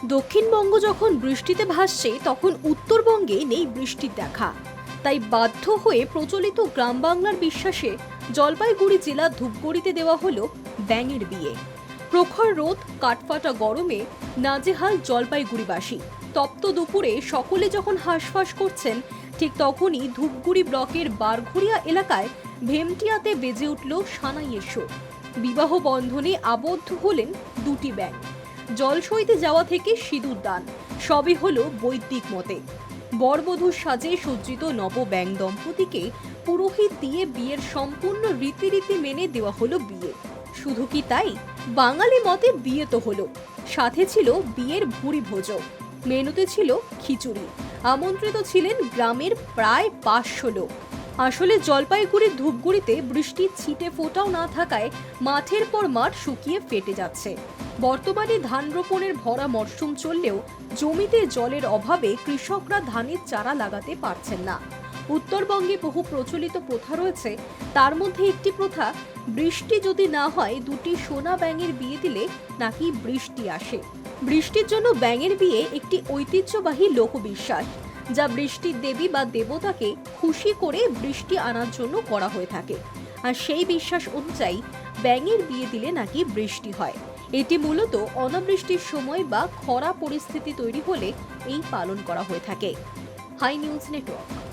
দক্ষিণবঙ্গ যখন বৃষ্টিতে ভাসছে তখন উত্তরবঙ্গে নেই বৃষ্টির দেখা। তাই বাধ্য হয়ে প্রচলিত গ্রাম বাংলার বিশ্বাসে জলপাইগুড়ি জেলার ধূপগুড়িতে দেওয়া হলো ব্যাঙের বিয়ে। প্রখর রোদ, কাঠফাটা গরমে নাজেহাল জলপাইগুড়িবাসী। তপ্ত দুপুরে সকলে যখন হাঁসফাঁস করছেন, ঠিক তখনই ধূপগুড়ি ব্লকের বারঘড়িয়া এলাকায় ভেমটিয়াতে বেজে উঠল সানাইয়ের সুর। বিবাহ বন্ধনে আবদ্ধ হলেন দুটি ব্যাঙ। জল সইতে যাওয়া থেকে সিঁদুর দান সবই হলো বৈদিক মতে। বরবধূর সাজে সজ্জিত নব ব্যাঙ দম্পতিকে পুরোহিত দিয়ে বিয়ের সম্পূর্ণ রীতিনীতি মেনে দেওয়া হলো বিয়ে। শুধু কি তাই, বাঙালি মতে বিয়ে তো হলো, সাথে ছিল বিয়ের ভুরি ভোজ। মেনুতে ছিল খিচুড়ি। আমন্ত্রিত ছিলেন গ্রামের প্রায় 500 লোক। আসলে জলপাইগুড়ির ধূপগুড়িতে বৃষ্টির ছিটে ফোঁটাও না থাকায় মাঠের পর মাঠ শুকিয়ে ফেটে যাচ্ছে। বর্তমানে ধান রোপণের ভরা মরশুম চললেও জমিতে জলের অভাবে কৃষকরা ধানের চারা লাগাতে পারছেন না। উত্তরবঙ্গে বহু প্রচলিত প্রথা রয়েছে, তার মধ্যে একটি প্রথা, বৃষ্টি যদি না হয় দুটি সোনা ব্যাঙের বিয়ে দিলে নাকি বৃষ্টি আসে। বৃষ্টির জন্য ব্যাঙের বিয়ে একটি ঐতিহ্যবাহী লোকবিশ্বাস, যা বৃষ্টির দেবী বা দেবতাকে খুশি করে বৃষ্টি আনার জন্য করা হয়ে থাকে। আর সেই বিশ্বাস অনুযায়ী ব্যাঙের বিয়ে দিলে নাকি বৃষ্টি হয়। এটি মূলত অনাবৃষ্টির সময় বা খরা পরিস্থিতি তৈরি হলে এই পালন করা হয়ে থাকে। Hi news network.